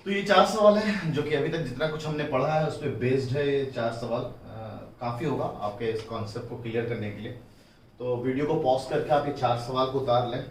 तो ये 4 सवाल है जो कि अभी तक जितना कुछ हमने पढ़ा है उस पर बेस्ड है। ये 4 सवाल काफी होगा आपके इस कॉन्सेप्ट को क्लियर करने के लिए। तो वीडियो को पॉज करके आप ये 4 सवाल को उतार लें।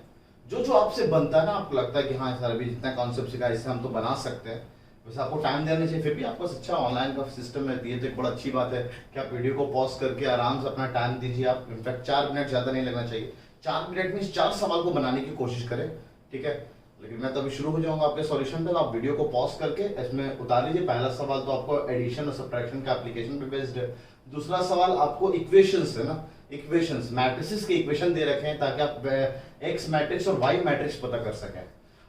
जो जो आपसे बनता है ना, आपको लगता है कि हाँ सर अभी जितना कॉन्सेप्ट सीखा है इससे हम तो बना सकते हैं, वैसे आपको टाइम देना चाहिए। फिर भी आपको अच्छा ऑनलाइन का सिस्टम है, ये तो एक बड़ा अच्छी बात है कि आप वीडियो को पॉज करके आराम से अपना टाइम दीजिए। आप इनफैक्ट 4 मिनट ज्यादा नहीं लगना चाहिए। 4 मिनट में इस 4 सवाल को बनाने की कोशिश करें, ठीक है। लेकिन मैं तो अभी शुरू हो जाऊंगा आपके सॉल्यूशन पे। आप वीडियो को पॉज करके इसमें उतार लीजिए। पहला सवाल तो आपको एडिशन और सब्ट्रैक्शन का एप्लीकेशन पे बेस्ड है। दूसरा सवाल आपको इक्वेशंस है ना, इक्वेशंस मैट्रिसेस के इक्वेशन दे रखे हैं ताकि आप एक्स मैट्रिक्स और वाई मैट्रिक्स पता कर सकें।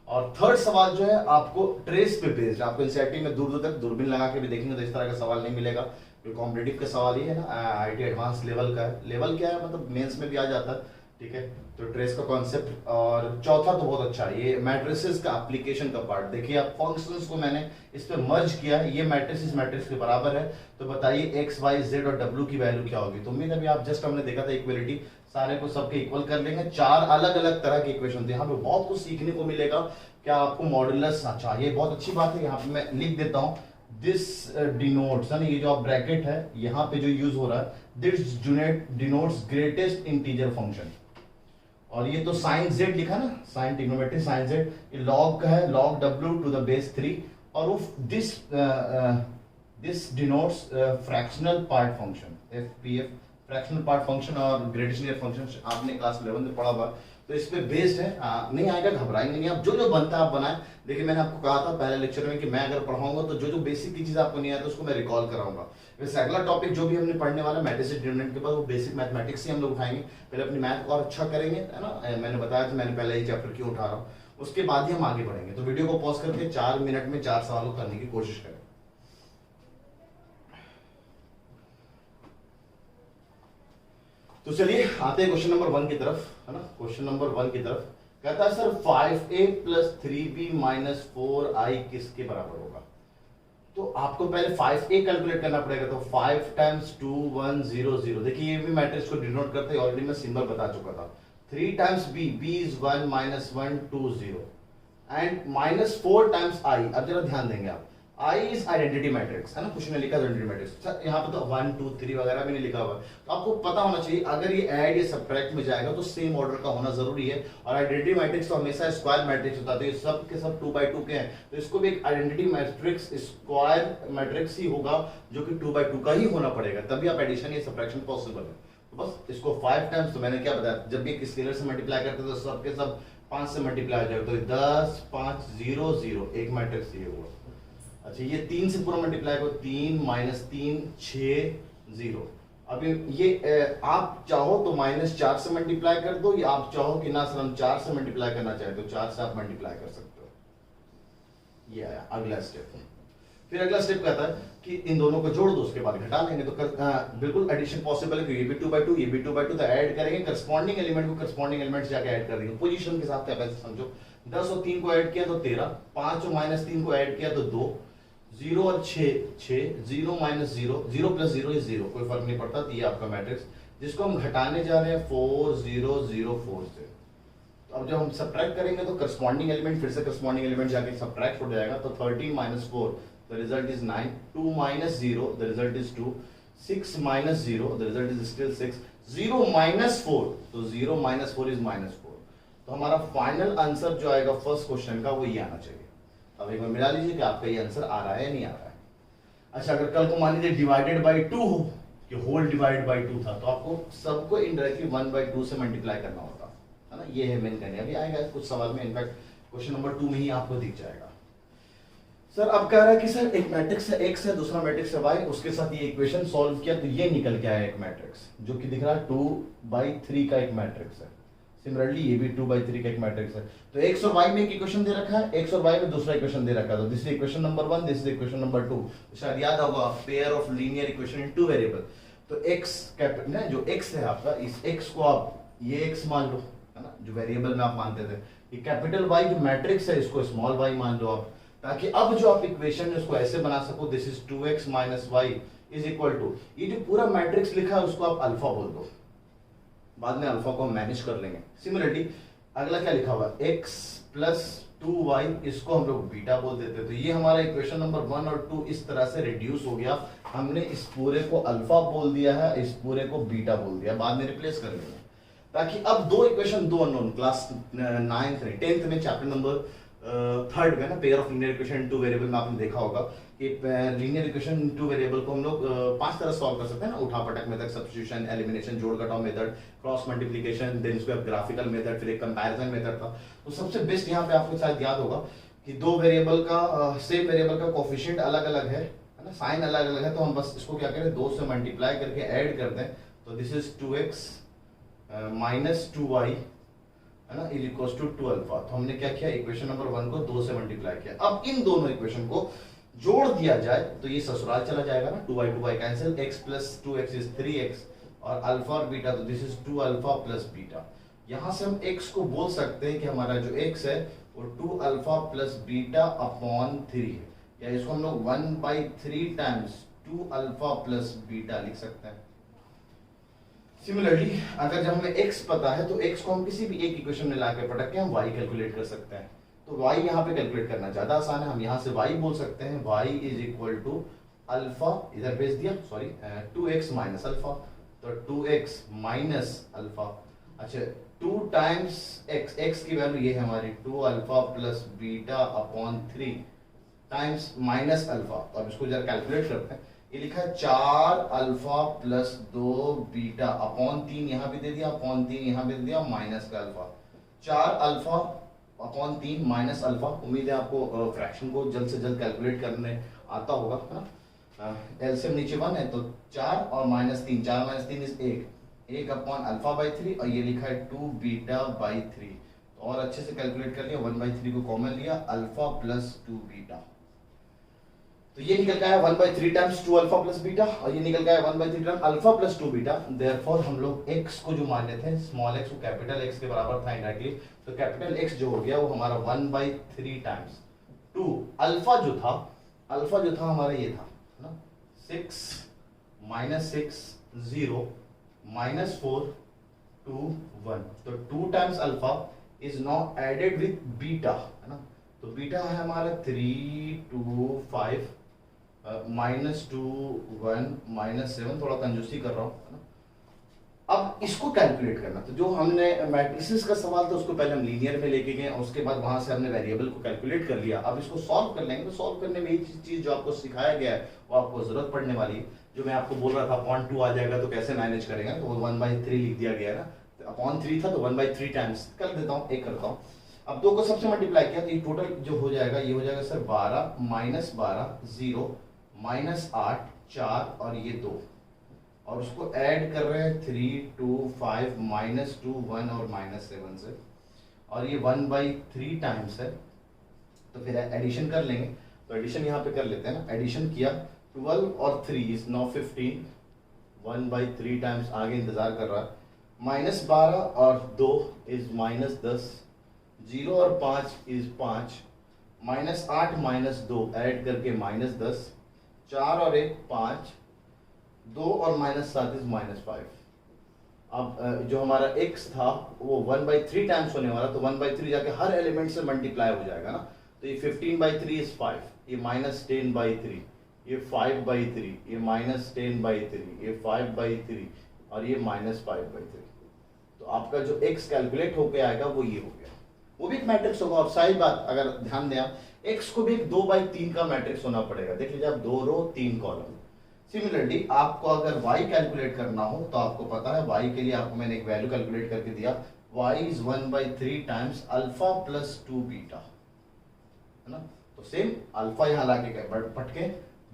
और थर्ड सवाल जो है आपको ट्रेस पे बेस्ड, आपको एनसीईआरटी में दूर दूर तक दूरबीन लगा के भी देखेंगे तो इस तरह का सवाल नहीं मिलेगा। कॉम्पिटेटिव का सवाल ही है ना, आईटी एडवांस लेवल का है। लेवल क्या है मतलब मेंस में भी आ जाता है, ठीक है। तो ट्रेस का कॉन्सेप्ट। और चौथा तो बहुत अच्छा है ये मैट्रिसेस का एप्लीकेशन का पार्ट। देखिए आप फंक्शंस को मैंने इस पे मर्ज किया है। ये मैट्रिक्स इस मैट्रिक्स के बराबर है, तो बताइए एक्स वाई जेड और डब्ल्यू की वैल्यू क्या होगी। तो उम्मीद है अभी आप जस्ट हमने देखा था इक्वलिटी, सारे को सबके इक्वल कर लेंगे। 4 अलग अलग तरह के इक्वेशन थे। यहाँ पे बहुत कुछ सीखने को मिलेगा। क्या आपको मॉडुलस, अच्छा ये बहुत अच्छी बात है। यहाँ पे मैं लिख देता हूँ दिस डिनोट्स, है ना, ये जो आप ब्रैकेट है यहाँ पे जो यूज हो रहा है, this denotes greatest integer function. और ये तो साइन जेड लिखा ना, साइन ट्रिग्नोमेट्री साइन जेड, ये लॉग का है, log W to the base 3। और वो this denotes fractional part function, FPF fractional part function. और ग्रेटेस्ट इंटीजर फंक्शन आपने क्लास 11 में पढ़ा हुआ, तो इस पे बेस्ड है। नहीं आएगा घबराएंगे नहीं, आप जो जो बनता है आप बनाएं। देखिए मैंने आपको कहा था पहले लेक्चर में कि मैं अगर पढ़ाऊंगा तो जो जो बेसिक की चीज आपको नहीं आता उसको मैं रिकॉल कराऊंगा। वैसे अगला टॉपिक जो भी हमने पढ़ने वाला मैट्रिसेस डिटरमिनेंट के बाद वो बेसिक मैथमेटिक्स ही हम लोग उठाएंगे। पहले अपनी मैथ को और अच्छा करेंगे, है ना। मैंने बताया था मैंने पहले ये चैप्टर क्यों उठा रहा हूँ, उसके बाद ही हम आगे बढ़ेंगे। तो वीडियो को पॉज करके 4 मिनट में 4 सवालों को करने की कोशिश करें। तो चलिए आते हैं क्वेश्चन नंबर 1 की तरफ, है ना। क्वेश्चन नंबर 1 की तरफ कहता है सर 5a + 3b - 4i किसके बराबर होगा। तो आपको पहले 5a कैलकुलेट करना पड़ेगा। तो 5 × 2 1 0 0। देखिए ये भी मैट्रिक्स को डिनोट करते हैं, ऑलरेडी मैं सिंबल बता चुका था। 3 × b, b is 1 - 1 2 0 and -4 × i। अब जरा ध्यान देंगे आप, I इज आइडेंटिटी मैट्रिक्स, है ना, कुछ ने लिखा आइडेंटिटी मैट्रिक्स। यहाँ पे तो 1 2 3 वगैरह भी नहीं लिखा हुआ। तो आपको पता होना चाहिए अगर ये ऐड या सब्ट्रैक्ट में जाएगा तो सेम ऑर्डर का होना जरूरी है। और आइडेंटिटी मैट्रिक्स तो हमेशा स्क्वायर मैट्रिक्स होता है, तो ये सब के सब 2x2 के हैं, तो इसको भी एक आइडेंटिटी मैट्रिक्स स्क्वायर मैट्रिक्स ही होगा जो कि 2x2 का ही होना पड़ेगा, तभी आप एडिशन या सब्ट्रैक्शन पॉसिबल है। तो बस इसको 5 टाइम्स, तो मैंने क्या बताया, जब भी एक स्केलर से मल्टीप्लाई करते तो सबके सब 5 से मल्टीप्लाई हो जाएगा। तो 10 5 0 0 एक मैट्रिक्स ये हुआ। अच्छा ये 3 से पूरा मल्टीप्लाई करो, 3 - 3 6 0। अब ये आप चाहो तो -4 से मल्टीप्लाई कर दो, या आप चाहो कि ना सर हम 4 से मल्टीप्लाई करना चाहे तो 4 से आप मल्टीप्लाई कर सकते हो। ये आया अगला स्टेप। फिर अगला स्टेप कहता है कि इन दोनों को जोड़ दो, उसके बाद घटा लेंगे। तो बिल्कुल एडिशन पॉसिबल है, ये भी 2x2 ये भी 2x2, तो ऐड करेंगे करस्पॉन्डिंग एलिमेंट को करस्पॉन्डिंग एलिमेंट से जाके ऐड कर देंगे पोजीशन के हिसाब से। आप ऐसे समझो 10 और 3 को ऐड किया तो 13, 5 और -3 को ऐड किया तो 2, 0 और 6 6, 0 - 0 0 + 0 is 0, कोई फर्क नहीं पड़ता। तो ये आपका मैट्रिक्स जिसको हम घटाने जा रहे हैं 4 0 0 4 से। तो अब जब हम सब्ट्रैक्ट करेंगे तो करस्पॉन्डिंग एलिमेंट फिर से करस्पॉन्डिंग एलिमेंट जाके सब्ट्रैक्ट हो जाएगा। तो 13 - 4 the result is 9, 2 - 0 the result is 2, 6 - 0 the result is still 6, 0 - 4 तो 0 - 4 इज -4। तो हमारा फाइनल आंसर जो आएगा फर्स्ट क्वेश्चन का वो ये आना चाहिए। अब एक बार मिला लीजिए कि आपका ये आंसर आ रहा है या नहीं आ रहा है। अच्छा अगर कल को मान लीजिए डिवाइडेड बाई 2 हो, कि होल डिवाइड बाई 2 था, तो आपको सबको इनडायरेक्टली 1/2 से मल्टीप्लाई करना होता है ना। ये है मेन करने, अभी आएगा कुछ सवाल में, इनफैक्ट क्वेश्चन नंबर 2 में ही आपको दिख जाएगा। सर अब कह रहा है कि सर एक मैट्रिक्स है x है, दूसरा मैट्रिक्स है y, उसके साथ ये इक्वेशन सॉल्व किया तो ये निकल के आया एक मैट्रिक्स जो कि दिख रहा है 2/3 का एक मैट्रिक्स है। सिमिलरली ये भी 2/3 का एक मैट्रिक्स है। तो x और y में एक इक्वेशन दे रखा है, x और y में दूसरा इक्वेशन दे रखा है। तो this is equation number 1, this is equation number 2। शायद याद होगा pair of linear equation in 2 variable. तो x ना जो x है आपका, इस x को आप ये x मान लो, है ना, जो वेरिएबल में आप मानते थे। ये कैपिटल Y जो मैट्रिक्स है इसको स्मॉल y मान लो आप, ताकि अब जो आप इक्वेशन है उसको ऐसे बना सको, this is 2x - y is equal to, ये जो पूरा मैट्रिक्स लिखा है उसको आप अल्फा बोल दो, बाद में अल्फा को मैनेज कर लेंगे। सिमिलरली अगला क्या लिखा हुआ है, x + 2y, इसको हम लोग बीटा बोल देते हैं। तो ये हमारा इक्वेशन नंबर 1 और 2 इस तरह से रिड्यूस हो गया। हमने इस पूरे को अल्फा बोल दिया है, इस पूरे को बीटा बोल दिया, बाद में रिप्लेस कर लेंगे। ताकि अब दो इक्वेशन, दो अननोन, क्लास 9th में 10th में चैप्टर नंबर 3rd में ना, pair of linear equation two variable में आपने देखा होगा कि लीनियर इक्वेशन टू वेरिएबल को हम लोग 5 तरह सॉल्व कर सकते हैं ना, उठा पटक मेथड, सब्स्टिट्यूशन, एलिमिनेशन, जोड़ घटाव मेथड, क्रॉस मल्टीप्लिकेशन, देन उसके बाद ग्राफिकल मेथड, फिर एक कंपैरिजन मेथड था। तो सबसे बेस्ट यहाँ पे आपको शायद याद होगा कि दो वेरिएबल का सेम वेरिएबल का कोफिशिएंट अलग अलग है ना, साइन अलग अलग है, तो हम बस इसको क्या करें, 2 से मल्टीप्लाई करके ऐड कर दें। तो this is 2x minus 2y है ना, इज इक्वल टू 2 अल्फा। तो हमने क्या किया, इक्वेशन नंबर 1 को 2 से मल्टीप्लाई किया। अब इन दोनों इक्वेशन को जोड़ दिया जाए तो ये ससुराल चला जाएगा ना, 2y cancel, x plus 2x is 3x, और अल्फा और बीटा, तो this is 2 alpha plus beta. यहां से हम x को बोल सकते हैं कि हमारा जो x है वो 2 अल्फा प्लस बीटा अपॉन 3 है, या इसको हम लोग 1/3 टाइम्स 2 अल्फा प्लस बीटा लिख सकते हैं। सिमिलरली अगर जब हमें x पता है तो x को हम किसी भी एक इक्वेशन में लाके पटक के हम y कैलकुलेट कर सकते हैं। तो y यहाँ पे कैलकुलेट करना ज्यादा आसान है, हम यहाँ से y बोल सकते हैं, y is equal to alpha, इधर भेज दिया, सॉरी 2x माइनस अल्फा, तो 2x माइनस अल्फा, अच्छा 2 टाइम्स x की वैल्यू ये है हमारी 2 alpha plus beta upon 3 times minus alpha. तो अब इसको जरा कैलकुलेट करते हैं, ये लिखा है 4 अल्फा प्लस 2 बीटा अपॉन 3 यहाँ भी दे दिया, अपॉन 3 यहाँ भी दे दिया, माइनस का alpha, 4 alpha upon 3 minus alpha. उम्मीद है आपको फ्रैक्शन को जल्द से जल्द कैलकुलेट करने आता होगा, है ना। एलसीएम नीचे 1 है तो 4 और minus 3, 4 minus 3 is 1 upon alpha by 3, और ये लिखा है 2 बीटा बाई 3। तो और अच्छे से कैलकुलेट कर लिया, 1/3 को कॉमन लिया, अल्फा प्लस 2 बीटा, तो ये निकल गया है 1/3 टाइम्स 2 अल्फा प्लस बीटा, और ये निकल गया है 1/3 times alpha plus 2 beta. Therefore हम लोग x को जो मान लेते हैं स्मॉल x को कैपिटल X के बराबर था इनडायरेक्टली, तो कैपिटल X जो हो गया वो हमारा 1/3 टाइम्स 2 अल्फा जो था, अल्फा जो था हमारा ये था ना 6 माइनस 6 0 माइनस 4 2 1, तो 2 times alpha is now added with beta, है ना। तो बीटा है हमारा 3 2 5 -2 1 -7, थोड़ा कंजूसी कर रहा हूँ, है ना। अब इसको कैलकुलेट करना, तो जो हमने मैट्रिसेस का सवाल था उसको पहले हम लीनियर में लेके गए, उसके बाद वहां से हमने वेरिएबल को कैलकुलेट कर लिया। अब इसको सॉल्व कर लेंगे, तो सॉल्व करने में एक चीज जो आपको सिखाया गया है वो आपको जरूरत पड़ने वाली है। जो मैं आपको बोल रहा था अपॉन 2 आ जाएगा तो कैसे मैनेज करेंगे, तो 1/3 लिख दिया गया है ना, तो अपॉन 3 था तो 1/3 टाइम्स कर देता हूँ, एक करता हूँ। अब 2 को सबसे मल्टीप्लाई किया तो ये टोटल जो हो जाएगा, ये हो जाएगा सर 12 माइनस 12 0 माइनस 8 4 और ये 2, और उसको ऐड कर रहे हैं 3 2 5 -2 1 और -7 से, और ये 1/3 टाइम्स है, तो फिर एडिशन कर लेंगे। तो एडिशन यहाँ पे कर लेते हैं ना, एडिशन किया 12 और 3 इज नाउ 15, 1/3 टाइम्स आगे इंतजार कर रहा है, -12 और 2 इज -10, 0 और 5 इज 5, -8 -2 ऐड करके -10, 4 और 1 5, 2 और -7 इज -5। अब जो हमारा x था वो 1/3 टाइम्स होने वाला, तो 1/3 जाके हर एलिमेंट से मल्टीप्लाई हो जाएगा ना, तो ये 15/3 इज 5, ये -10/3, ये 5/3, ये -10/3, ये 5/3 और ये -5/3। तो आपका जो x कैलकुलेट होके आएगा वो ये हो गया, वो भी एक मैट्रिक्स होगा। और सही बात, अगर ध्यान दें आप, x को भी एक 2/3 का मैट्रिक्स होना पड़ेगा। देख लीजिए आप, 2 रो 3 कॉलम। सिमिलरली आपको अगर y कैलकुलेट करना हो तो आपको पता है y के लिए आपको मैंने एक वैल्यू कैलकुलेट करके दिया, y is 1/3 times alpha plus 2 beta, है ना। तो सेम अल्फा यहाँ लाके पटके,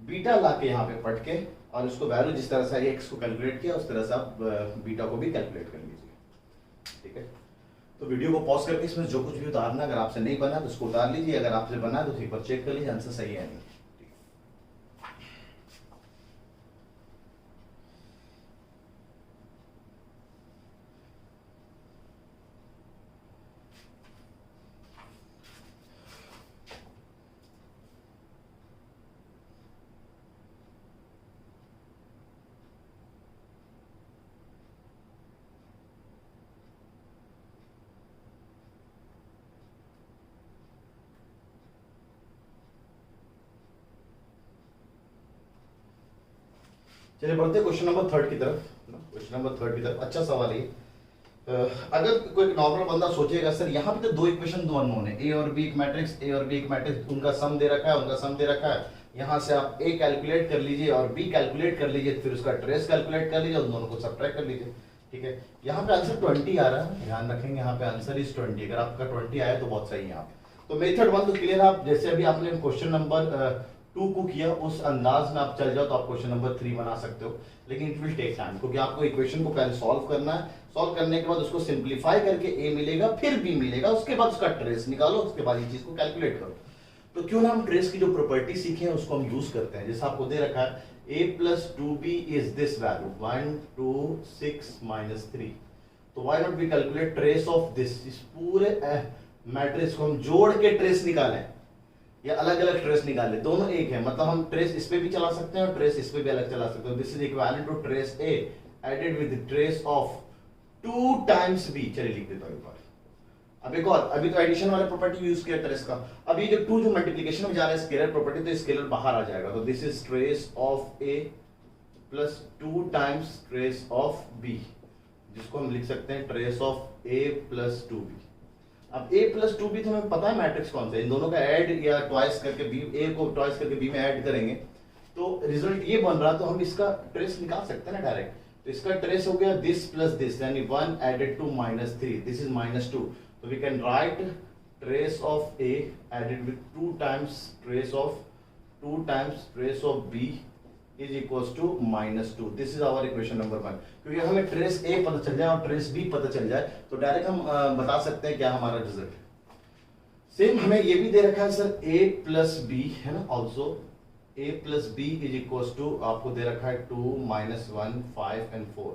बीटा लाके यहाँ पे पटके, और उसको वैल्यू जिस तरह से x को कैलकुलेट किया उस तरह से आप बीटा को भी कैलकुलेट कर लीजिए, ठीक है। तो वीडियो को पॉज करके इसमें जो कुछ भी उतारना, अगर आपसे नहीं बना तो उसको उतार लीजिए, अगर आपसे बना तो एक बार चेक कर लीजिए आंसर सही है नहीं। चलिए बढ़ते हैं क्वेश्चन नंबर 3 की तरफ। क्वेश्चन नंबर 3 की तरफ अच्छा सवाल है। अगर कोई नॉर्मल बंदा सोचेगा सर यहाँ पे तो दो इक्वेशन दो अननोन है, ए और बी एक मैट्रिक्स, ए और बी एक मैट्रिक्स, उनका सम दे रखा है, उनका सम दे रखा है, यहाँ से आप ए कैलकुलेट कर लीजिए और बी कैलकुलेट कर लीजिए, फिर उसका ट्रेस कैलकुलेट कर लीजिए और दोनों को सब्ट्रैक्ट कर लीजिए। ठीक है, यहाँ पे आंसर 20 आ रहा है, ध्यान रखेंगे यहाँ पे आंसर इज 20। अगर आपका 20 आया तो बहुत सही है यहाँ पे। तो मेथड 1 तो क्लियर, आप जैसे अभी आपने क्वेश्चन नंबर 2 को किया उस अंदाज में आप चल जाओ तो आप क्वेश्चन नंबर 3 बना सकते हो, लेकिन इट विल टेक टाइम, क्योंकि आपको इक्वेशन को पहले सॉल्व करना है, सॉल्व करने के बाद उसको सिंप्लीफाई करके ए मिलेगा, फिर बी मिलेगा, उसके बाद उसका ट्रेस निकालो, उसके बाद ये चीज को कैलकुलेट करो। तो क्यों ना हम ट्रेस की जो प्रॉपर्टी सीखे हैं उसको हम यूज करते हैं। जैसे आपको दे रखा है a plus 2b is this value 1 2 6 minus 3, तो why not we calculate trace of this, इस पूरे मैट्रिक्स को हम जोड़ के ट्रेस निकालें या अलग अलग ट्रेस निकाले, दोनों एक है, मतलब हम ट्रेस इस पे भी चला सकते हैं और ट्रेस इस पे भी अलग चला सकते हैं। This is equivalent to trace a added with trace of 2 times b. चलिए लिख देता हूं एक बार। अब एक और, अभी तो एडिशन वाला प्रॉपर्टी यूज किया ट्रेस का, अभी जो 2 जो मल्टीप्लिकेशन में जा रहा है स्केलर प्रॉपर्टी, तो स्केलर बाहर आ जाएगा। तो this is trace of a plus 2 times trace of b, जिसको हम लिख सकते हैं trace of a plus 2b। अब a प्लस 2b तो हमें पता है मैट्रिक्स कौन सा है, इन दोनों का ऐड या ट्वाइस करके b, a को ट्वाइस करके b में ऐड करेंगे तो रिजल्ट ये बन रहा, तो हम इसका ट्रेस निकाल सकते हैं ना डायरेक्ट। तो इसका ट्रेस हो गया दिस प्लस दिस, यानी 1 एडेड टू -3, दिस इज -2, तो we can write trace of a added with 2 times trace of b is equals to -2। This is our equation number 1। क्योंकि हमें ट्रेस ए पता चल जाए और ट्रेस बी पता चल जाए तो डायरेक्ट हम बता सकते हैं क्या हमारा रिजल्ट है। सेम हमें ये भी दे रखा है सर a प्लस बी है ना, also a plus b is equals to आपको दे रखा है 2 -1 5 एंड 4।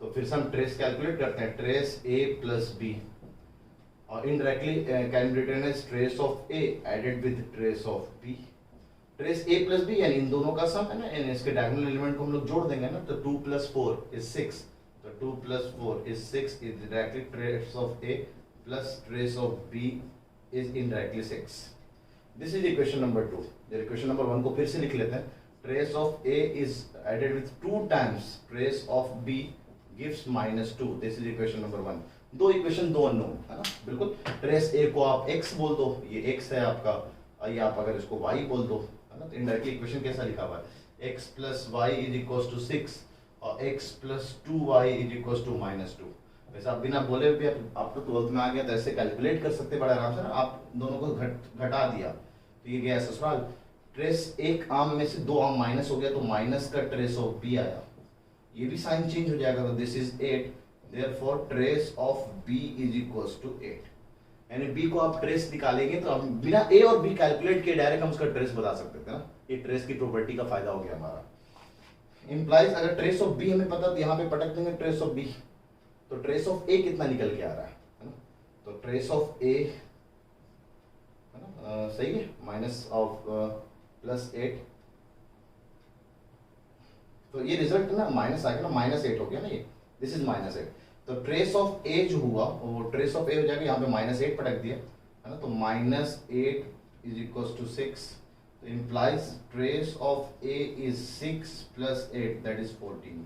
तो फिर से हम ट्रेस कैलकुलेट करते हैं, ट्रेस a प्लस बी और indirectly can be written as trace of a added with trace of b। Trace a plus b यानी इन दोनों का सम है ना, इसके डायगोनल एलिमेंट को हम लोग जोड़ देंगे ना, तो 2 + 4 इज 6, तो 2 + 4 is 6 is directly trace of a plus trace of b is indirectly 6। This is equation number 2। Equation number 1 को फिर से लिख लेते हैं, trace of a is added with 2 times trace of b gives -2। This is equation number 1। दो equation दो unknown है ना, बिल्कुल। ट्रेस a को आप x बोल दो, ये x है आपका, ये आप अगर इसको y बोल दो है ना, तो इनडायरेक्टली इक्वेशन कैसा लिखा हुआ है, x plus y is equals to 6 और x plus 2y is equals to -2। वैसे आप बिना बोले भी आप तो 12th में आ गया तो ऐसे कैलकुलेट कर सकते बड़े आराम से ना, आप दोनों को घटा दिया तो ये गया ससुराल। ट्रेस एक आर्म में से 2 आर्म माइनस हो गया तो माइनस का ट्रेस ऑफ b आया, ये भी साइन चेंज हो जाएगा, तो this is 8, therefore trace of b is equals to 8। यानी b को आप ट्रेस निकालेंगे तो हम बिना a और b कैलकुलेट किए डायरेक्ट हम उसका ट्रेस बता सकते थे ना, ये ट्रेस की प्रॉपर्टी का फायदा हो गया हमारा। इंप्लाइज अगर ट्रेस ऑफ b हमें पता तो यहाँ पे पटक देंगे ट्रेस ऑफ b, तो ट्रेस ऑफ a कितना निकल के आ रहा है ना, तो ट्रेस ऑफ a है ना, सही है, माइनस ऑफ +8, तो ये रिजल्ट ना माइनस आ गया ना, -8 हो गया ना, ये दिस इज -8। तो ट्रेस ऑफ a जो हुआ वो ट्रेस ऑफ a हो जाएगा, यहाँ पे -8 पटक दिया है ना, तो -8 इज इक्वल्स टू 6, तो implies trace of a is 6 + 8 that is 14।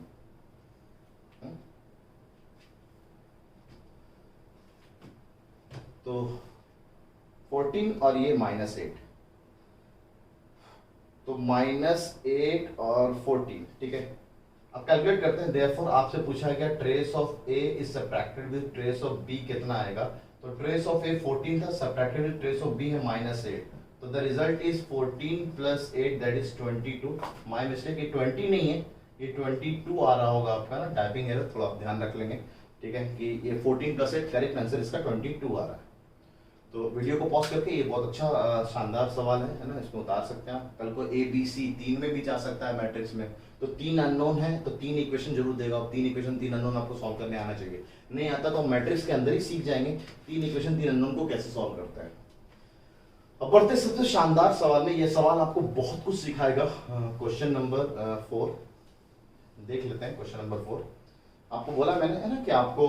तो 14 और ये -8, तो -8 और 14, ठीक है। अब कैलकुलेट करते हैं, देयरफॉर आपसे पूछा गया trace of a is subtracted with trace of b कितना आएगा, तो ट्रेस ऑफ a 14 था, subtracted with trace of b है -8, तो the result is 14 + 8 that is 22। My mistake, ये 20 नहीं है, ये 22 आ रहा होगा आपका ना, टाइपिंग एरर थोड़ा आप ध्यान रख लेंगे, ठीक है, कि ये 14 + 8 करेक्ट आंसर इसका 22 आ रहा है। तो वीडियो को पॉज करके, ये बहुत अच्छा शानदार सवाल है ना, इसमें उतार सकते हैं आप, कल को a b c 3 में भी जा सकता है मैट्रिक्स में, तो 3 अननोन है तो 3 इक्वेशन जरूर देगा, 3 इक्वेशन 3 अननोन आपको सॉल्व करने आना चाहिए, नहीं आता तो मैट्रिक्स के अंदर ही सीख जाएंगे 3 इक्वेशन 3 अननोन को कैसे सॉल्व करता है। अब बढ़ते सबसे शानदार सवाल में, यह सवाल आपको बहुत कुछ सिखाएगा। क्वेश्चन नंबर 4 देख लेते हैं। क्वेश्चन नंबर 4 आपको बोला मैंने है ना कि आपको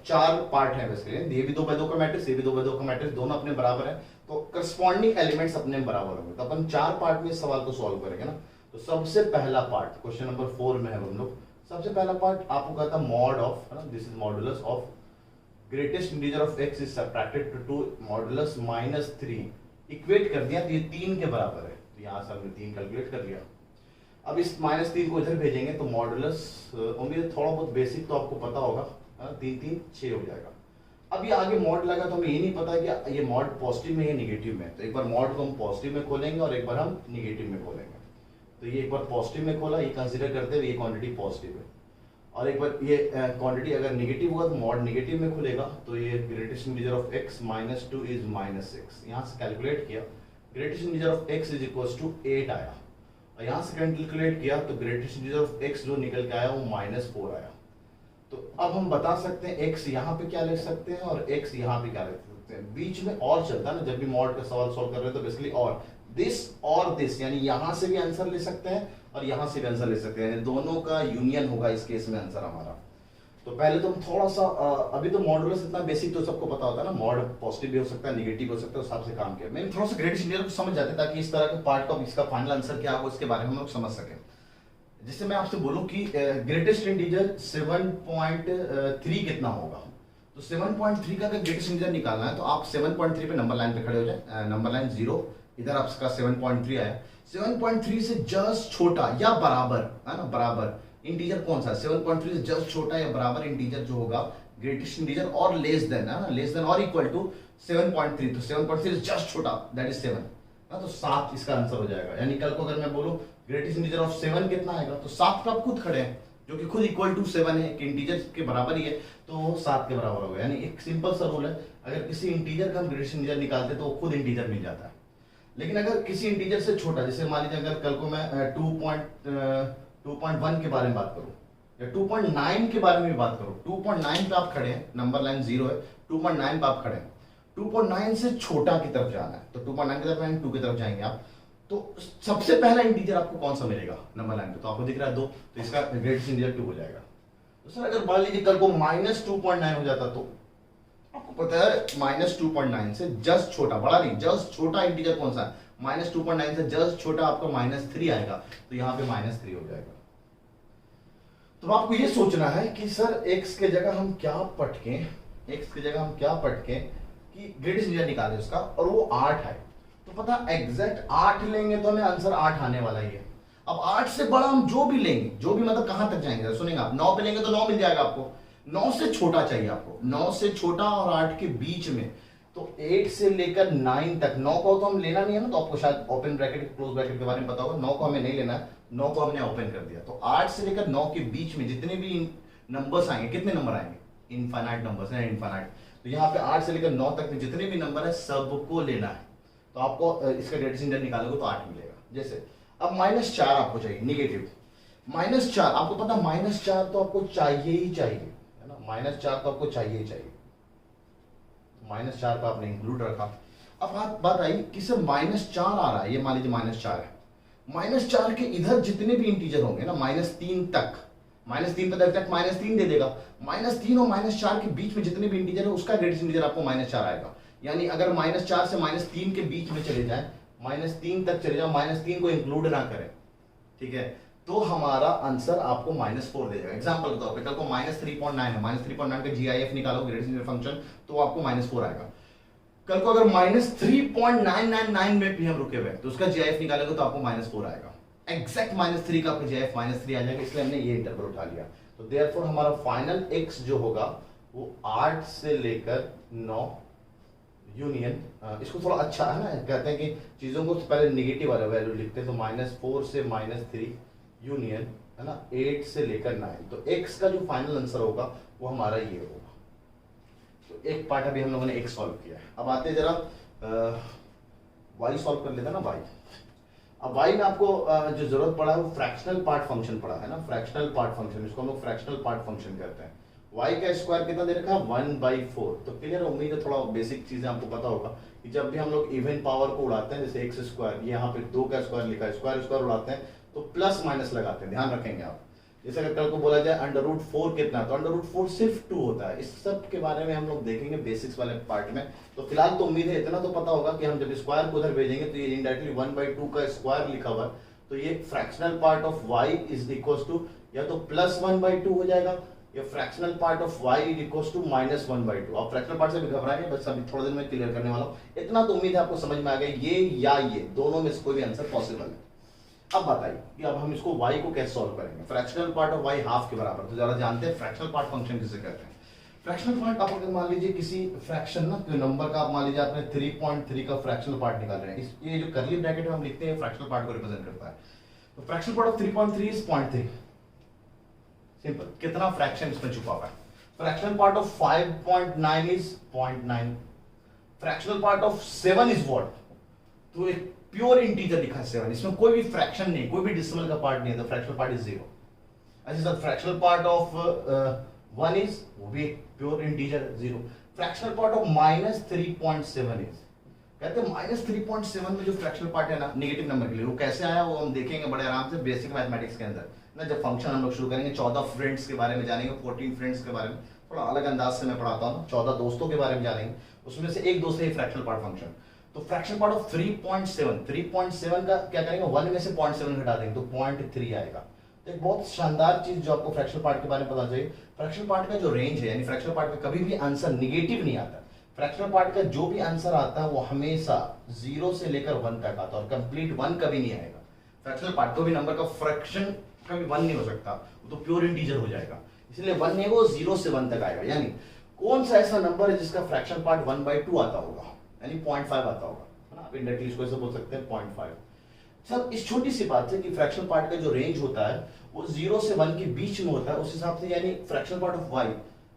4 पार्ट है बेसिकली, ये भी 2x2 का मैट्रिक्स, ये भी 2x2 का मैट्रिक्स, दोनों अपने बराबर है, तो करस्पॉन्डिंग एलिमेंट्स अपने बराबर होंगे, तो अपन 4 पार्ट में इस सवाल को सॉल्व करेंगे ना। तो तो सबसे पहला पार्ट क्वेश्चन नंबर 4 में है हम लोग। सबसे पहला पार्ट आपको कहता है मॉड ऑफ, है ना, this is modulus of greatest integer of x is subtracted to modulus -3। Equate कर दिया तो ये 3 के बराबर है, तो यहाँ से हमने 3 कैलकुलेट कर लिया। अब इस -3 को इधर भेजेंगे तो मॉडुलस, उम्मीद है थोड़ा बहुत बेसिक तो आपको पता होगा, 3 3 6 हो जाएगा। अब ये आगे मॉड लगा तो हमें ये नहीं पता कि ये मॉड पॉजिटिव में या निगेटिव में, तो एक बार मॉड को हम पॉजिटिव में खोलेंगे और एक बार हम निगेटिव में खोलेंगे। तो ये एक बार पॉजिटिव में खोला, ये कंसीडर करते हुए ये क्वांटिटी पॉजिटिव है, और एक बार ये क्वांटिटी अगर नेगेटिव होगा तो मॉड नेगेटिव में खुलेगा। तो ये greatest integer of x -2 is -6। यहाँ से कैलकुलेट किया, greatest integer of x is equal to 8 आया, और यहाँ से कैलकुलेट किया तो ग्रेटेस्ट इंटीजर ऑफ x जो निकल के आया वो -4 आया। तो अब हम बता सकते हैं x यहाँ पे क्या लिख सकते हैं और x यहाँ पे क्या लिख सकते हैं। बीच में और चलता है ना, जब भी मॉड का सवाल सॉल्व कर रहे हैं तो बेसिकली और दिस, यानी यहाँ से भी आंसर ले सकते हैं और यहाँ से भी आंसर ले सकते हैं, यानी दोनों का यूनियन होगा इस केस में आंसर हमारा। तो पहले तो हम थोड़ा सा अभी तो मॉडुलस इतना बेसिक तो सबको पता होता है ना, मॉड पॉजिटिव भी हो सकता है निगेटिव हो सकता है, उस हिसाब से काम किया। मैंने थोड़ा सा ग्रेटेस्ट इंटीजर को समझ जाते ताकि इस तरह के पार्ट का इसका फाइनल आंसर क्या होगा इसके बारे में हम लोग समझ सकें। जिससे मैं आपसे बोलूं कि ग्रेटेस्ट इंटीजर 7.3 कितना होगा, तो 7.3 का अगर ग्रेटेस्ट इंटीजर निकालना है तो आप 7.3 पे नंबर लाइन पे खड़े हो जाए, नंबर लाइन 0, इधर आपका 7.3 आया। 7.3 से जस्ट छोटा या बराबर, है ना, बराबर इंटीजर कौन सा है? 7.3 से जस्ट छोटा या बराबर इंटीजर जो होगा ग्रेटेस्ट इंटीजर, और लेस देन, है ना, लेस देन और इक्वल टू 7.3, तो 7.3 से जस्ट छोटा दैट इज 7, ना, तो 7 इसका आंसर हो जाएगा। यानी कल को अगर मैं बोलूं ग्रेटेस्ट इंटीजर ऑफ 7 कितना आएगा, तो 7 पे आप खुद खड़े हैं, जो कि खुद इक्वल टू 7 है कि इंटीजर के बराबर ही है, तो 7 के बराबर होगा। यानी एक सिंपल सा रूल है, अगर किसी इंटीजर का हम ग्रेटेस्ट इंटीजर निकालते तो वो खुद इंटीजर मिल जाता है। लेकिन अगर किसी इंटीजर से छोटा, जैसे मान लीजिए अगर कल को मैं 2.1 के बारे में बात करूं या 2.9 के बारे में भी बात करूं, 2.9 पे आप खड़े हैं, नंबर लाइन 0 है, 2.9 पे आप खड़े हैं, 2.9 से छोटा की तरफ जाना है, तो 2.9 की तरफ जाएंगे, 2 की तरफ जाएंगे आप, तो सबसे पहला इंटीजर आपको कौन सा मिलेगा नंबर लाइन पे, तो आपको दिख रहा है 2, तो इसका ग्रेटेस्ट इंटीजर 2 हो जाएगा। तो सर अगर मान लीजिए कल को -2.9 हो जाता, तो आपको पता है -2.9 से जस्ट छोटा, बड़ा नहीं, जस्ट छोटा इंटीजर कौन सा है, -2.9 से जस्ट छोटा आपका -3 आएगा, तो यहाँ पे -3 हो जाएगा। तो आपको ये सोचना है कि सर x के जगह हम क्या पटकें, x की जगह हम क्या पटकें कि ग्रेटेस्ट इंटीजर निकालें उसका, और वो 8 है, तो पता एग्जैक्ट 8 लेंगे तो हमें आंसर 8 आने वाला ही है। अब 8 से बड़ा हम जो भी लेंगे, जो भी मतलब कहां तक जाएंगे, सुनेंगे आप, 9 पे लेंगे तो 9 मिल जाएगा आपको, 9 से छोटा चाहिए आपको, 9 से छोटा और 8 के बीच में, तो 8 से लेकर 9 तक। 9 को तो हम लेना नहीं है ना, तो आपको शायद ओपन ब्रैकेट क्लोज ब्रैकेट के बारे में पता होगा, 9 को हमें नहीं लेना है, 9 को हमने ओपन कर दिया। तो 8 से लेकर 9 के बीच में जितने भी नंबर्स आएंगे, कितने नंबर आएंगे, इनफाइनाइट नंबर्स है, इनफाइनाइट, तो यहाँ पे 8 से लेकर 9 तक में जितने भी नंबर है सबको लेना है। तो आपको इसका ग्रेटेस्ट इंटीजर निकालोगे तो 8 मिलेगा। जैसे अब -4 आपको चाहिए, निगेटिव -4, आपको पता -4 तो आपको चाहिए ही चाहिए, है ना, -4 तो आपको चाहिए ही चाहिए, -4 पे आपने इंक्लूड रखा। अब बात आई कि सर -4 आ रहा है, ये मान लीजिए -4 है, -4 के इधर जितने भी इंटीजर होंगे ना, -3 तक, -3 तक एग्जैक्ट -3 दे देगा, -3 और -4 के बीच में जितने भी इंटीजर है उसका ग्रेटेस्ट इंटीजर आपको -4 आएगा। यानी अगर -4 से -3 के बीच में चले जाए, -3 तक चले जाओ, -3 को इंक्लूड ना करें, ठीक है, तो हमारा आंसर आपको -4 दे जाएगा। एग्जांपल के तौर पे कल को -3.9 है, -3.9 का GIF निकालो ग्रेटेस्ट इंटीजर फंक्शन, तो आपको -4 आएगा। कल को अगर -3.999 में भी हम रुके हुए तो उसका GIF निकालोगे तो आपको -4 आएगा। एग्जैक्ट -3 का आपका GIF -3 आ जाएगा, इसलिए हमने ये इंटरवल उठा लिया। तो देयरफॉर हमारा फाइनल x जो होगा वो 8 से लेकर 9 यूनियन, इसको थोड़ा अच्छा है ना, कहते हैं कि चीजों को पहले निगेटिव वाला वैल्यू लिखते हैं, तो -4 से -3 यूनियन, है ना, 8 से लेकर 9, तो x का जो फाइनल आंसर होगा वो हमारा ये होगा। तो एक पार्ट अभी हम लोगों ने x सॉल्व किया है। अब आते जरा y सॉल्व कर लेते हैं ना, y। अब y में आपको जो जरूरत पड़ा है वो फ्रैक्शनल पार्ट फंक्शन पड़ा है ना, फ्रैक्शनल पार्ट फंक्शन, इसको हम लोग फ्रैक्शनल पार्ट फंक्शन कहते हैं। y का स्क्वायर कितना दे रखा है 1/4, तो क्लियर, उम्मीद है थोड़ा बेसिक चीजें आपको पता होगा कि जब भी हम लोग इवन पावर को उड़ाते हैं, जैसे x स्क्वायर, यहाँ पे 2 का स्क्वायर लिखा है, स्क्वायर उड़ाते हैं तो प्लस माइनस लगाते हैं, ध्यान रखेंगे आप। जैसे अगर कल को बोला जाए √4 कितना, तो √4 सिर्फ 2 होता है। इस सब के बारे में हम लोग देखेंगे बेसिक्स वाले पार्ट में। तो फिलहाल तो उम्मीद है इतना तो पता होगा कि हम जब स्क्वायर को उधर भेजेंगे तो ये इनडायरेक्टली 1/2 का स्क्वायर लिखा हुआ है, तो ये fractional part of y is equal to या तो +1/2 हो जाएगा या fractional part of y is equal to -1/2। आप फ्रैक्शनल पार्ट से भी घबराएंगे, बस अभी थोड़ा देर में क्लियर करने वाला हूं। इतना तो उम्मीद है आपको समझ में आ गया, ये या ये दोनों में से कोई भी आंसर पॉसिबल है। अब बताइए कि अब हम इसको y को कैसे सॉल्व करेंगे। Fractional part of y half के बराबर, तो जरा जानते हैं फ्रैक्शनल पार्ट फंक्शन किसे कहते हैं। फ्रैक्शनल पार्ट आप अगर मान लीजिए किसी फ्रैक्शन ना कोई नंबर का, आप मान लीजिए आपने 3.3 का फ्रैक्शनल पार्ट निकाल रहे हैं, ये जो करली ब्रैकेट में हम लिखते हैं फ्रैक्शनल पार्ट को रिप्रेजेंट करता है। तो fractional part of 3.3 is 0.3। Simple, कितना फ्रैक्शन इसमें छुपा हुआ है। Fractional part of 5.9 is 0.9। Fractional part of 7 is what, तो एक प्योर इंटीजर लिखा है 7, इसमें कोई भी फ्रैक्शन नहीं, कोई भी डिसिमल का पार्ट नहीं है, तो फ्रैक्शनल पार्ट इज 0। अच्छा sir, fractional part of 1 is, वो भी pure integer 0। Fractional part of -3.7 is, कहते हैं -3.7 में जो फ्रैक्शनल पार्ट है ना नेगेटिव नंबर के लिए, वो कैसे आया वो हम देखेंगे बड़े आराम से बेसिक मैथमेटिक्स के अंदर ना। जब फंक्शन हम लोग शुरू करेंगे 14 फ्रेंड्स के बारे में जानेंगे, 14 फ्रेंड्स के बारे में थोड़ा अलग अंदाज से मैं पढ़ाता हूँ, 14 दोस्तों के बारे में जानेंगे, उसमें से एक दोस्त है फ्रैक्शनल पार्ट फंक्शन। तो फ्रैक्शनल पार्ट ऑफ 3.7 का क्या करेंगे, 1 में से 0.7 घटा देंगे तो 0.3 आएगा। तो एक बहुत शानदार चीज जो आपको फ्रैक्शनल पार्ट के बारे में पता चाहिए, फ्रैक्शनल पार्ट का जो रेंज है, यानी फ्रैक्शनल पार्ट में कभी भी आंसर निगेटिव नहीं आता। फ्रैक्शनल पार्ट का जो भी आंसर आता है वो हमेशा 0 से लेकर 1 तक आता है, और कंप्लीट 1 कभी नहीं आएगा। फ्रैक्शनल पार्ट को भी नंबर का फ्रैक्शन कभी 1 नहीं हो सकता, वो तो प्योर इंटीजर हो जाएगा, इसलिए 1 नहीं, वो 0 से 1 तक आएगा। यानी कौन सा ऐसा नंबर है जिसका फ्रैक्शनल पार्ट 1/2 आता होगा, यानी 0.5 आता होगा, है ना। आप इंडायरेक्टली इसको ऐसे बोल सकते हैं 0.5। सर इस छोटी सी बात है कि फ्रैक्शनल पार्ट का जो रेंज होता है वो 0 से 1 के बीच में होता है, उस हिसाब से यानी fractional part of y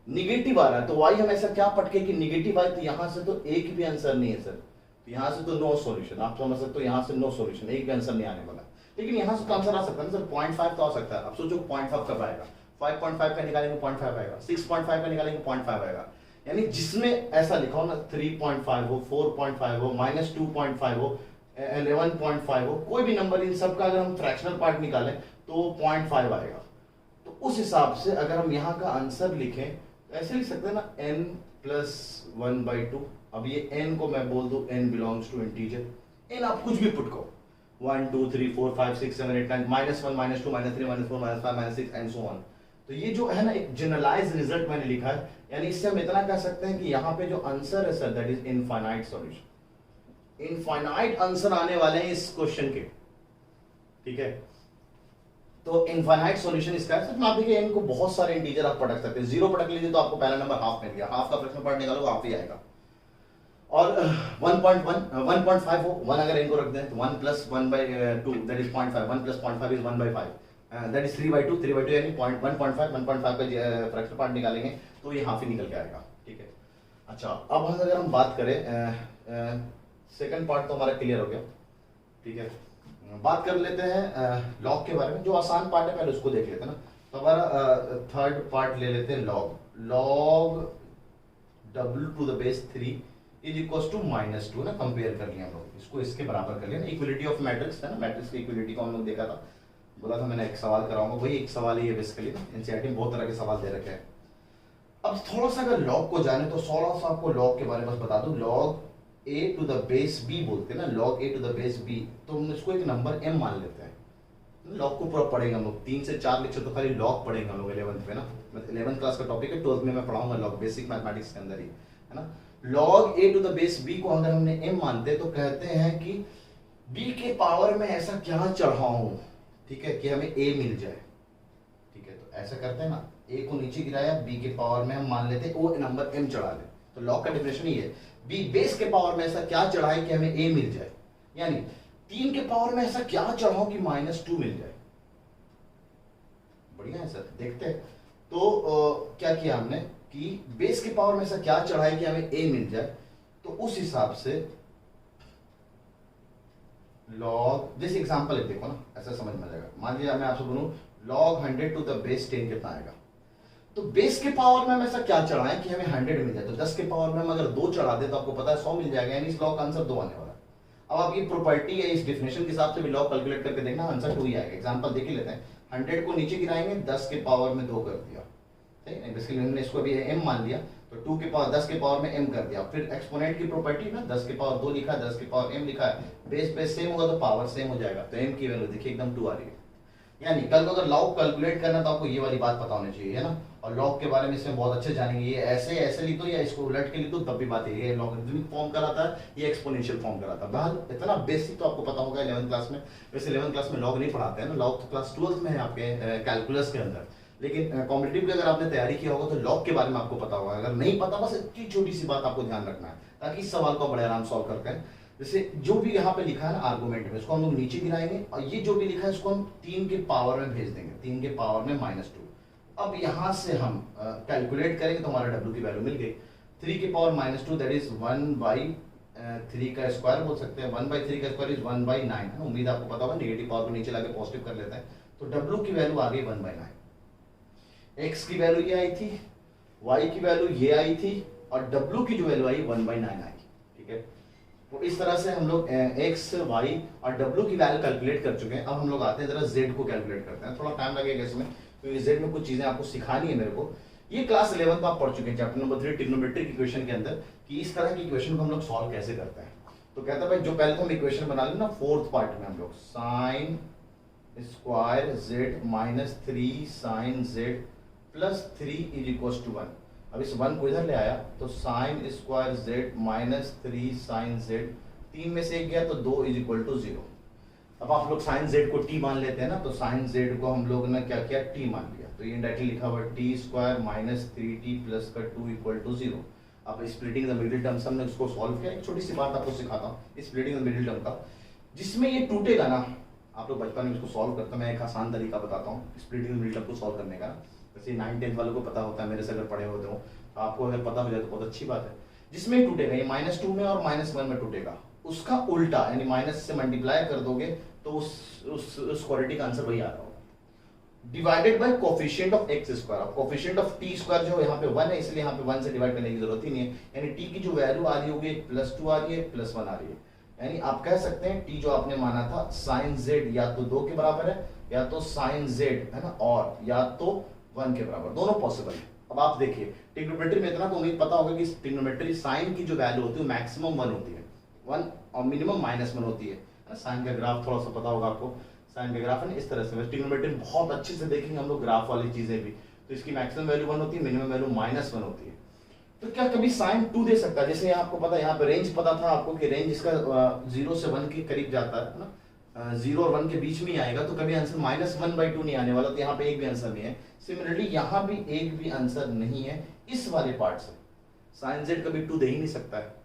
negative आ रहा है, तो y हम ऐसा क्या पटके कि निगेटिव आए, तो यहां से तो एक भी आंसर नहीं है सर, तो यहां से तो नो सॉल्यूशन, आप समझ सकते हो, यहां से नो सॉल्यूशन, एक भी आंसर नहीं आने वाला। लेकिन यहां से तो आंसर आ सकता है ना सर, 0.5 तो आ सकता है। अब सोचो 0.5 कब आएगा, 5.5 का निकालेंगे 0.5 आएगा, 6.5 का निकालेंगे 0.5 आएगा। यानी जिसमें ऐसा लिखा हो ना 3.5 हो, 4.5 हो, -2.5 हो, 11.5 हो, कोई भी नंबर, इन सब का अगर हम फ्रैक्शनल पार्ट निकालें तो 0.5 आएगा। तो उस हिसाब से अगर हम यहाँ का आंसर लिखें तो ऐसे लिख सकते हैं ना n+1/2। अब ये n को मैं बोल दूं n belongs to integer, n आप कुछ भी पुट करो, 1 2 3 4 5 6 7 8 9 -1 -2 -3 -4 -5 -6 एंड सो ऑन। तो ये जो है ना एक जनरलाइज्ड रिजल्ट मैंने लिखा है, यानी इससे हम इतना कह सकते हैं कि यहाँ पे जो आंसर है sir that is infinite solution. Infinite answer आने वाले हैं इस क्वेश्चन के, ठीक है। तो इनफाइनाइट सॉल्यूशन इसका है सर। आप देखिए n को बहुत सारे इंटीजर आप पटक सकते हैं, 0 पटक लीजिए तो आपको पहला नंबर हाफ मिल गया, हाफ का फ्रैक्शनल पार्ट निकालो हाफ ही आएगा। और 1.5 हो, 1 अगर n को रख दें तो 1 + 1/2 that is 0.5, 1 + 0.5 is 1/5, that is 3/2 यानी 1.5 का फ्रैक्शनल पार्ट निकालेंगे तो ये हाफ ही निकल के आएगा, ठीक है। अच्छा अब अगर हम बात करें सेकंड पार्ट तो हमारा क्लियर हो गया, ठीक है। बात कर लेते हैं लॉग के बारे में, जो आसान पार्ट है पहले उसको देख लेते हैं ना। तो हमारा थर्ड पार्ट ले लेते हैं log w⁻³ is equal to -2 ना, कंपेयर कर लिया हम लोग, इसको इसके बराबर कर लिया ना। इक्वलिटी ऑफ मैट्रिक्स है ना, मैट्रिक्स की इक्वलिटी को हम लोग देखा था, बोला था मैंने एक सवाल कराऊंगा, वही एक सवाल ही है बेसिकली ना, एनसीईआरटी में बहुत तरह के सवाल दे रखे हैं। अब थोड़ा सा अगर लॉग को जाने तो थोड़ा सा आपको लॉग के बारे में बस बता दूं, log a⁻b बोलते हैं ना, log a⁻b, तो हम इसको एक नंबर m मान लेते हैं। लॉग को पूरा पढ़ेंगे हम लोग, 3 से 4 लेक्चर तो खाली लॉग पढ़ेंगे हम लोग 11th में ना, 11th क्लास का टॉपिक है, 12th में मैं पढ़ाऊंगा लॉग, बेसिक मैथमेटिक्स के अंदर ही है ना। log a⁻b को अगर हमने m मानते तो कहते हैं कि b के पावर में ऐसा क्या चढ़ाऊं, ठीक है, कि हमें a मिल जाए, ठीक है। तो ऐसा करते हैं ना, a को नीचे गिराया, b के पावर में हम मान लेते हैं वो नंबर m चढ़ा ले, तो लॉग का डेफिनेशन ही है b बेस के पावर में ऐसा क्या चढ़ाए कि हमें a मिल जाए, यानी 3 के पावर में ऐसा क्या चढ़ाओ कि -2 मिल जाए। बढ़िया है सर, देखते हैं। तो क्या किया हमने कि बेस के पावर में ऐसा क्या चढ़ाए कि हमें a मिल जाए, तो उस हिसाब से लॉग, जैसे एग्जांपल है देखो ना, ऐसा समझ में आ जाएगा। मान लीजिए मैं आपसे बोलूं log 100⁻10 कितना आएगा, तो बेस के पावर में हम ऐसा क्या चढ़ाएं कि हमें 100 मिल जाए, तो 10 के पावर में हम अगर 2 चढ़ा दे तो आपको पता है 100 मिल जाएगा, यानी इस लॉग का आंसर 2 आने वाला है। अब आप ये प्रॉपर्टी है, इस डेफिनेशन के हिसाब से भी लॉग कैलकुलेट करके देखना, आंसर 2 ही आएगा। एग्जांपल देख लेते हैं, 100 को नीचे गिराएंगे, 10 के पावर में 2 कर दिया, ठीक है, बेसिकली हमने इसको भी m मान लिया, तो 2 के पावर 10 के पावर में m कर दिया, फिर एक्सपोनेंट की प्रॉपर्टी ना 10 के पावर 2 लिखा, 10 के पावर m लिखा है, बेस सेम होगा तो पावर सेम हो जाएगा, तो m की वैल्यू देखिए एकदम 2 आ रही है। यानी कल को अगर लॉग कैलकुलेट करना तो आपको ये वाली बात पता होनी चाहिए, है ना। और लॉग के बारे में इसमें बहुत अच्छे जानेंगे, ये ऐसे ऐसे लिख दो या इसको उलट के लिख दो तब भी बात है, ये लॉगरिथमिक फॉर्म कराता है, ये एक्सपोनेंशियल फॉर्म कराता है। बहरहाल इतना बेसिक तो आपको पता होगा 11th क्लास में। वैसे 11th क्लास में लॉग नहीं पढ़ाते हैं ना, लॉग तो क्लास 12th में है आपके कैलकुलस के अंदर, लेकिन कॉम्पिटिटिव की अगर आपने तैयारी किया होगा तो लॉग के बारे में आपको पता होगा। अगर नहीं पता, बस इतनी छोटी सी बात आपको ध्यान रखना है ताकि इस सवाल को बड़े आराम सॉल्व करते हैं। जैसे जो भी यहाँ पे लिखा है ना आर्गुमेंट में, इसको हम लोग नीचे गिराएंगे और ये जो भी लिखा है इसको हम 3 के पावर में भेज देंगे, 3 के पावर में -2। अब यहाँ से हम कैलकुलेट करेंगे तो हमारा W की वैल्यू मिल गई 3 के पावर -2, दैट इज 1/3 का स्क्वायर बोल सकते हैं, 1/3 का स्क्वायर इज 1/9 है। उम्मीद आपको पता होगा, नेगेटिव पावर को नीचे लाके पॉजिटिव कर लेते हैं, तो W की वैल्यू आ गई 1/9। X की वैल्यू ये आई थी, Y की वैल्यू ये आई थी और W की जो वैल्यू आई 1/9 आई। ठीक है, तो इस तरह से हम लोग X, Y और W की वैल्यू कैलकुलेट कर चुके हैं। अब हम लोग आते हैं जरा Z को कैलकुलेट करते हैं, थोड़ा टाइम लगेगा इसमें क्योंकि Z में कुछ चीजें आपको सिखानी है मेरे को। ये क्लास 11 में आप पढ़ चुके हैं चैप्टर नंबर 3 ट्रिग्नोमेट्रिक इक्वेशन के अंदर कि इस तरह की इक्वेशन को हम लोग सॉल्व कैसे करते हैं। तो कहता है भाई जो पहले तो हम इक्वेशन बना लें ना, फोर्थ पार्ट में हम लोग sine square Z minus 3 sine Z plus 3 is equal to 1। अब इस 1 को इधर ले आया तो sine square Z minus 3 sine Z, 3 में से 1 गया तो 2 इज इक्वल टू 0। अब आप लोग साइन Z को t मान लेते हैं ना, तो साइन Z को हम लोग ने क्या किया, t मान लिया, तो ये डायरेक्टली लिखा हुआ t square minus 3t plus का 2 इक्वल टू 0। अब स्प्लिटिंग द मिडिल टर्म्स हमने उसको सॉल्व किया। एक छोटी सी बात आपको सिखाता हूँ स्प्लिटिंग द मिडिल टर्म का, जिसमें ये टूटेगा ना, आप लोग बचपन में इसको सॉल्व करते हैं, मैं एक आसान तरीका बताता हूँ स्प्लिटिंग द मिडिल टर्म को सॉल्व करने का। जैसे 9th-10th वालों को पता होता है, मेरे से अगर पढ़े होते हो तो आपको अगर पता हो जाए तो बहुत अच्छी बात है। जिसमें टूटेगा ये -2 में और -1 में टूटेगा, उसका उल्टा यानी माइनस से मल्टीप्लाई कर दोगे तो उस क्वाड्रेटिक का आंसर वही आ रहा होगा, divided by coefficient of x square. अब कोफिशिएंट ऑफ t स्क्वायर जो यहाँ पे 1 है, इसलिए यहाँ पे 1 से डिवाइड करने की जरूरत ही नहीं है, यानी t की जो वैल्यू आ रही होगी +2 आ रही है, +1 आ रही है। यानी आप कह सकते हैं t जो आपने माना था साइन z या तो 2 के बराबर है या तो साइन z है ना, और या तो 1 के बराबर, दोनों पॉसिबल है। अब आप देखिए ट्रिग्नोमेट्री में इतना तो उम्मीद पता होगा कि ट्रिग्नोमेट्री साइन की जो वैल्यू होती है मैक्सिमम 1 होती है, 1 और मिनिमम -1 होती है। साइन का ग्राफ थोड़ा सा पता होगा आपको, साइन का ग्राफ है ना इस तरह से। ट्रिग्नोमेट्री में बहुत अच्छे से देखेंगे हम लोग ग्राफ वाली चीजें भी, तो इसकी मैक्सिमम वैल्यू 1 होती है, मिनिमम वैल्यू -1 होती है। तो क्या कभी साइन 2 दे सकता है? जैसे आपको पता है यहाँ पे रेंज पता था आपको कि रेंज इसका 0 से 1 के करीब जाता है ना, 0 और 1 के बीच में ही आएगा, तो कभी आंसर -1/2 नहीं आने वाला, तो यहाँ पे एक भी आंसर नहीं है। सिमिलरली यहाँ भी एक भी आंसर नहीं है इस वाले पार्ट से, साइन z कभी 2 दे ही नहीं सकता है।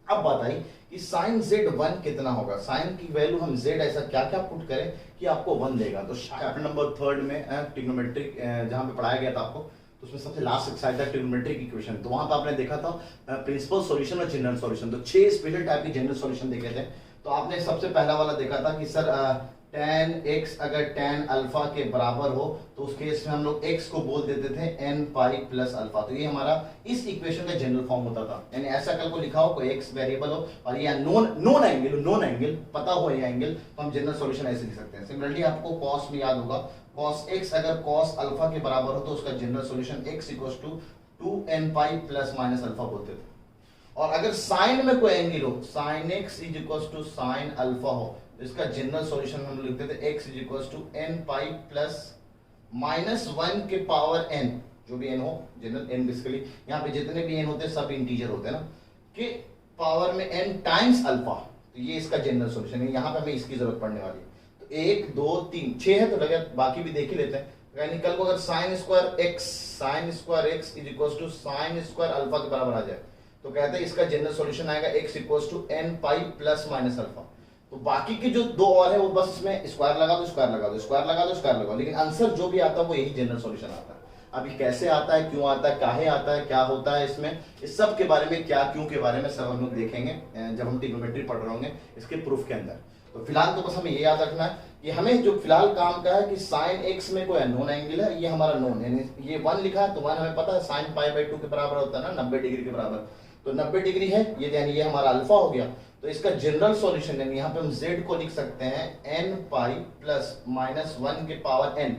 अब बात आई कि साइन z 1 कितना होगा, साइन की वैल्यू हम z ऐसा क्या क्या पुट करें कि आपको 1 देगा। तो चैप्टर नंबर 3 में ट्रिग्नोमेट्रिक जहां पे पढ़ाया गया था आपको, तो उसमें सबसे लास्ट एक्सरसाइज था ट्रिग्नोमेट्रिक इक्वेशन। तो वहां पे आपने देखा था प्रिंसिपल सॉल्यूशन और जनरल सॉल्यूशन, तो 6 स्पेशल टाइप के जनरल सॉल्यूशन देखे थे। तो आपने सबसे पहला वाला देखा था कि सर tan x अगर tan अल्फा के बराबर हो तो उस केस में हम लोग x को बोल देते थे n पाई प्लस अल्फा। तो ये हमारा इस इक्वेशन का जनरल फॉर्म होता था, यानी ऐसा कल को लिखा हो कोई x वेरिएबल हो और ये नॉन एंगल पता हो ये एंगल, तो हम जनरल सॉल्यूशन ऐसे लिख सकते हैं। सिमिलरली आपको cos में याद होगा, cos x अगर cos अल्फा के बराबर हो तो उसका general solution x equals to 2n pi plus minus alpha बोलते थे। और अगर साइन में कोई एंगल हो, sine x is equals to sine alpha हो, इसका जनरल सॉल्यूशन हम लिखते थे x is equals to n pi plus -1 के पावर n, जो भी n हो, जनरल n बेसिकली यहाँ पे जितने भी n होते हैं सब इंटीजर होते हैं ना, के पावर में n टाइम्स अल्फा। तो ये इसका जनरल सॉल्यूशन है, यहाँ पे हमें इसकी जरूरत पड़ने वाली है। तो 1 2 3 6 है, तो लगे बाकी भी देख ही लेते हैं। यानी कल को अगर sine square x is equals to sine square alpha के बराबर आ जाए तो कहते हैं इसका जनरल सॉल्यूशन आएगा x equals to n pi plus minus alpha. तो बाकी के जो दो और है वो बस इसमें स्क्वायर लगा दो, स्क्वायर लगा दो, स्क्वायर लगा दो, स्क्वायर लगा दो, लेकिन आंसर जो भी आता है वो यही जनरल सॉल्यूशन आता है। अब ये कैसे आता है, क्यों आता है, काहे आता है, क्या होता है इसमें, इस सब के बारे में, क्या क्यों के बारे में सब हम लोग देखेंगे जब हम ट्रिग्नोमेट्री पढ़ रहे होंगे इसके प्रूफ के अंदर। तो फिलहाल तो बस हमें ये याद रखना है कि हमें जो फिलहाल काम का है कि साइन x में कोई नॉन एंगल है, ये हमारा नॉन, यानी ये 1 लिखा है तो 1 हमें पता है साइन π/2 के बराबर होता है ना, 90 डिग्री के बराबर, तो 90 डिग्री है ये, यानी ये हमारा अल्फा हो गया। तो इसका जनरल सॉल्यूशन यानी यहाँ पे हम z को लिख सकते हैं n पाई प्लस -1 के power n,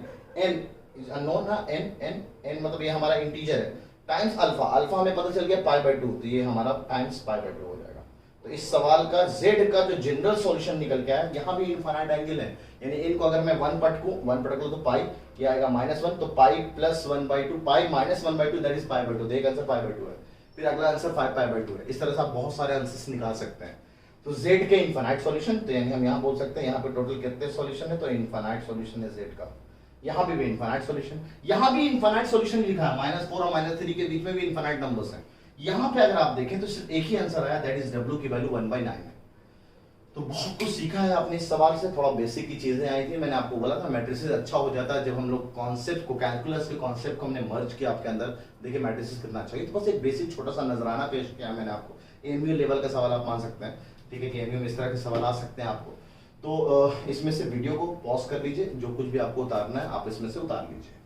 n is unknown ना, n मतलब ये हमारा इंटीजर है, टाइम्स अल्फा, अल्फा हमें पता चल गया π/2, तो ये हमारा टाइम्स π/2 हो जाएगा। तो इस सवाल का z का जो जनरल सॉल्यूशन निकल के आया, यहाँ भी इनफाइनाइट एंगल है, यानी इनको अगर मैं 1 पटकूं तो पाई, ये आएगा -1, तो pi plus 1/2, pi minus 1/2 that is π/2, तो एक आंसर π/2 है, फिर अगला आंसर 5π/2 है। इस तरह से आप बहुत सारे आंसर्स निकाल सकते हैं। तो z के इनफाइनाइट सॉल्यूशन, तो यानी हम यहाँ बोल सकते हैं यहाँ पे टोटल कितने सॉल्यूशन है, तो इनफाइनाइट सॉल्यूशन है z का। यहाँ भी इनफाइनाइट सॉल्यूशन, यहाँ भी इनफाइनाइट सॉल्यूशन लिखा है, -4 और -3 के बीच में भी इनफाइनाइट नंबर्स हैं। यहाँ पे अगर आप देखें तो सिर्फ एक ही आंसर आया, दैट इज w की वैल्यू 1/9 है। तो बहुत कुछ सीखा है आपने इस सवाल से, थोड़ा बेसिक की चीजें आई थी। मैंने आपको बोला था मैट्रिसेस अच्छा हो जाता है जब हम लोग कॉन्सेप्ट को, कैलकुलस के कॉन्सेप्ट को हमने मर्ज किया आपके अंदर। देखिए मैट्रिसेस कितना अच्छा है। तो बस एक बेसिक छोटा सा नजराना पेश किया मैंने आपको। एमयू लेवल का सवाल आप मान सकते हैं, ठीक है, कि एमयू में इस तरह के सवाल आ सकते हैं आपको। तो इसमें से वीडियो को पॉज कर लीजिए, जो कुछ भी आपको उतारना है आप इसमें से उतार लीजिए।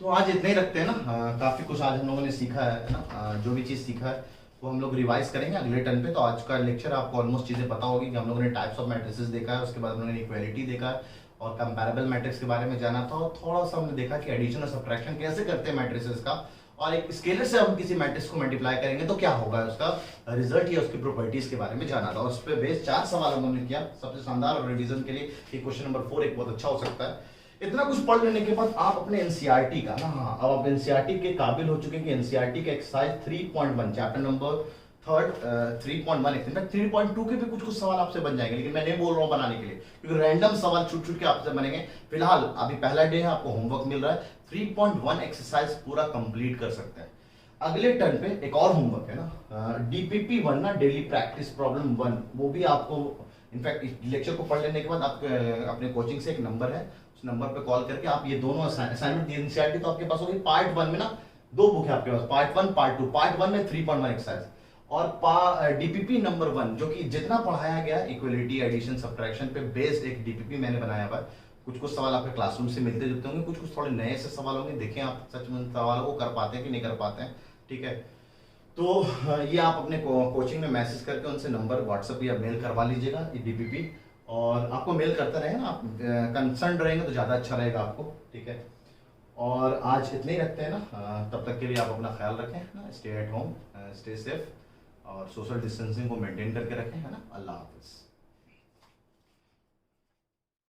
तो आज इतने ही रखते हैं ना, काफी कुछ आज हम लोगों ने सीखा है ना, जो भी चीज सीखा है वो हम लोग रिवाइज करेंगे अगले टर्न पे। तो आज का लेक्चर आपको ऑलमोस्ट चीजें पता होगी कि हम लोगों ने टाइप्स ऑफ मैट्रिसेस देखा है, उसके बाद हम लोगों ने इक्वालिटी देखा है और कंपैरेबल मैट्रिक्स के बारे में जाना था, और थोड़ा सा हमने देखा कि एडिशन और सब्ट्रैक्शन कैसे करते हैं मैट्रिसेस का, और एक स्केलर से हम किसी मैट्रिक्स को मल्टीप्लाई करेंगे तो क्या होगा उसका रिजल्ट या उसकी प्रॉपर्टीज के बारे में जाना था। और उस पर बेस 4 सवाल हम लोगों ने किया। सबसे शानदार और रिवीजन के लिए क्वेश्चन नंबर 4 एक बहुत अच्छा हो सकता है। इतना कुछ पढ़ लेने के बाद आप अपने एनसीईआरटी का ना, हाँ, अब आप एनसीईआरटी के काबिल हो चुके हैं कि एनसीईआरटी का एक्सरसाइज 3.1 चैप्टर नंबर 3.1 3.2 के भी कुछ सवाल आपसे बन जाएंगे, लेकिन मैं नहीं बोल रहा हूं बनाने के लिए, क्योंकि रैंडम सवाल छूट के आपसे बनेंगे। फिलहाल अभी पहला डे है, आपको होमवर्क मिल रहा है, 3.1 एक्सरसाइज पूरा कंप्लीट कर सकते हैं। अगले टर्न पे एक और होमवर्क है ना, DPP 1 ना, डेली प्रैक्टिस प्रॉब्लम 1, वो भी आपको इनफैक्ट लेक्चर को पढ़ लेने के बाद आप अपने कोचिंग से एक नंबर है, उस नंबर पे कॉल करके आप ये दोनों असाइनमेंट दी। एनसीईआरटी तो आपके पास होगी। पार्ट 1 में ना 2 बुक है आपके पास, पार्ट 1 पार्ट 2। पार्ट 1 में 3.1 एक्सरसाइज और DPP नंबर 1 जो कि जितना पढ़ाया गया इक्वलिटी एडिशन सब्ट्रैक्शन पे बेस्ड एक DPP मैंने बनाया हुआ है। कुछ सवाल आपके क्लासरूम से मिलते जुलते होंगे, कुछ थोड़े नए से सवाल होंगे। देखें आप सच में सवालों को कर पाते हैं कि नहीं कर पाते हैं, ठीक है। तो ये आप अपने कोचिंग में मैसेज करके उनसे नंबर व्हाट्सएप या मेल करवा लीजिएगा DPP, और आपको मेल करते रहे ना, आप कंसर्न रहेंगे तो ज़्यादा अच्छा रहेगा आपको, ठीक है। और आज इतने ही रखते हैं ना, तब तक के लिए आप अपना ख्याल रखें ना, stay at home, stay safe और सोशल डिस्टेंसिंग को मेंटेन करके रखें, है ना। अल्लाह हाफिज़।